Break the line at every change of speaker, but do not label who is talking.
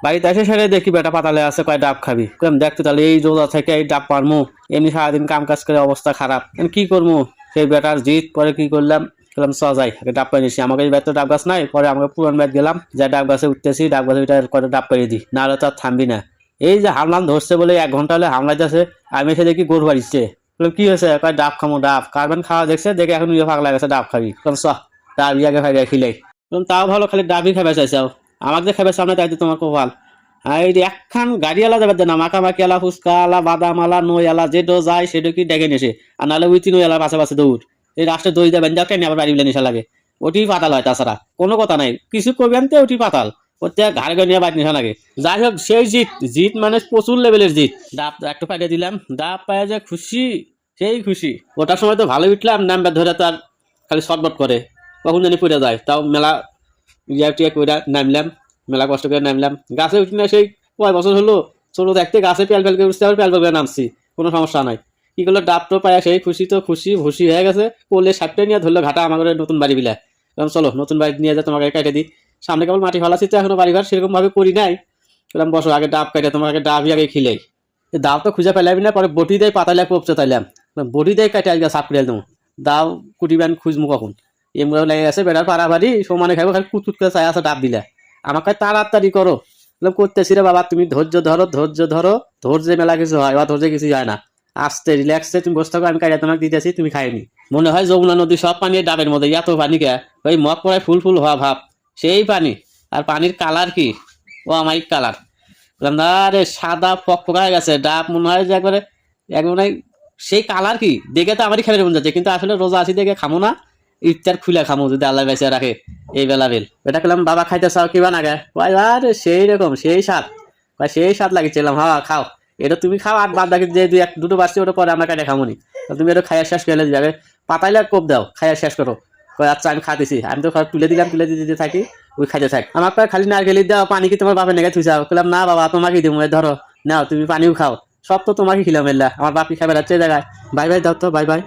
বাড়িতে এসে সেরে দেখি বেটা পাতালে আছে, কয় ডাব খাবি? কইলাম দেখতো তাহলে এই রোজা থেকে এই ডাব পারমু? এমনি সারাদিন কাম কাজ করে অবস্থা খারাপ, কি করবো? সেই বেটার জিদ, পরে কি করলাম, বললাম চ যাই আগে ডাব পাই নিছি। আমাকে এই তো ডাব গাছ নাই, পরে আমাকে পুরান ব্যাট গেলাম, যা ডাব গাছে উঠতেছি, ডাব গাছে উঠে করে ডাব পাইয়ে দিই, নাহলে তো আর থামবি না। এই যে হামলাম ধরছে বলে 1 ঘন্টা হলে হামলাইতেছে, আমি এসে দেখি গরু বাড়িচ্ছে। বললাম কি হয়েছে? কয় ডাব খামো। ডাব কারবান খাওয়া দেখছে, দেখে এখন ইয়ে পাগলা গেছে, ডাব খাবি। বললাম চ ডাব ইয়াকে খাই খিলাই। বললাম তাও ভালো, খালি ডাবই খাবে চাইছাও, আমাকে খাবে সামনে, তাই তো তোমার কপাল। আর এই যে একখান গাড়িওয়ালা যাবে না, মাখামাখি আলা, ফুচকা আলা, বাদাম আলা, নই আলা, যেটো যায় সেটা কি ডেকে নেছে। আর নাহলে উইতি নই আলার পাশে পাশে দৌড়। এই রাষ্ট্রে দই দেবেন যাও কেন, আবার বাড়ি বিলে নেশা লাগে। ওটি পাতাল হয়, তাছাড়া কোনো কথা নাই, কিছু করবেন তো ওটি পাতাল। ওতে ঘাড়ে ঘাড়ে নিয়ে বাড়ি নেশা লাগে। যাই হোক, সেই জিত, জিত মানে প্রচুর লেভেলের জিত। ডাব একটু পাইয়ে দিলাম, ডাব পাইয়া যে খুশি, সেই খুশি। ওটার সময় তো ভালো উঠলাম, নামটা ধরে তো আর খালি শটবট করে, কখন জানি পড়ে যায়। তাও মেলা ইয়া টিয়া করে নামলাম, মেলা কষ্ট করে নামলাম। গাছে উঠি না সেই কয় বছর হলো, ছোট দেখতে গাছে পেল পেল করে উঠতে হবে, পেল পেল করে নামছি, কোনো সমস্যা নাই। কি করলো, ডাব তো পায়া সেই খুশি, তো খুশি ভুসি হয়ে গেছে। কোলে সাপটা নিয়ে ধরলো ঘাটা আমার নতুন বাড়ি বিলা। বললাম চলো নতুন বাড়ি নিয়ে যা, তোমাকে কেটে দিই। সামনে কেবল মাটি ফালাচ্ছি তো, এখনো বাড়ি ঘর সেরকম ভাবে করি নাই। বললাম বসো আগে ডাব কাটে, তোমাকে ডাবই আগে খিলাই। দাও তো খুঁজে পেলাবি না, পরে বটি দেয় পাতালে কোপচে তাইলাম, বটি দেয় কাটে আজকে সাপ করে দেবো। দাও কুটিবেন খুঁজমু কখন, এমগুলো লেগে গেছে বেড়ার পাড়াবাড়ি সমানে খাইবো, খালি কুচকুচ করে চাই আছে ডাব দিলা। আমাকে তাড়াতাড়ি করো। বললাম করতেছি রে বাবা, তুমি ধৈর্য ধরো, ধৈর্য ধরো, ধৈর্যে মেলা কিছু হয়, বা ধৈর্যে কিছু হয় না। আস্তে রিল্যাক্সে তুমি বসে থাকো, আমি কাইয়া তোমাকে দিতেছি, তুমি খাইনি। মনে হয় যমুনা নদী সব পানি ডাবের মধ্যে, এত পানি কে, ওই মগ পড়ায় ফুল ফুল হওয়া ভাব, সেই পানি। আর পানির কালার কি, ও আমাই কালার। বললাম না রে, সাদা ফকফকা হয়ে গেছে ডাব, মনে হয় যে একবারে, একবারে সেই কালার কি দেখে তো আমারই খেলে মন যাচ্ছে, কিন্তু আসলে রোজা আছি দেখে খামো না, ইফতার খুলে খামো যদি আল্লাহ বেঁচে রাখে এই বেলা বেল। এটা খেলাম, বাবা খাইতে চাও কিবা না গে? আরে সেই রকম সেই স্বাদ, সেই স্বাদ লাগিয়েছিলাম। হ্যাঁ খাও, এটা তুমি খাও, আর বাদ বাকি যে দুটো বাড়ছে ওটা পরে আমরা কাটে খামো নি। তুমি এটা খাইয়া শেষ করে যাবে, পাতাইলে কোপ দাও, খাইয়া শেষ করো। আচ্ছা আমি খাতেছি, আমি তো তুলে দিলাম, তুলে দিতে থাকি, ওই খাইতে থাক। আমার খালি নারকেলি দাও, পানি কি তোমার বাপের নেগে থুইছাও? বললাম না বাবা, তোমাকে দিব, ধরো নাও তুমি পানিও খাও, সব তো তোমাকে খিলাম এলা, আমার বাপি খাবে রাত্রে জায়গায়। বাই বাই দাও তো, বাই বাই।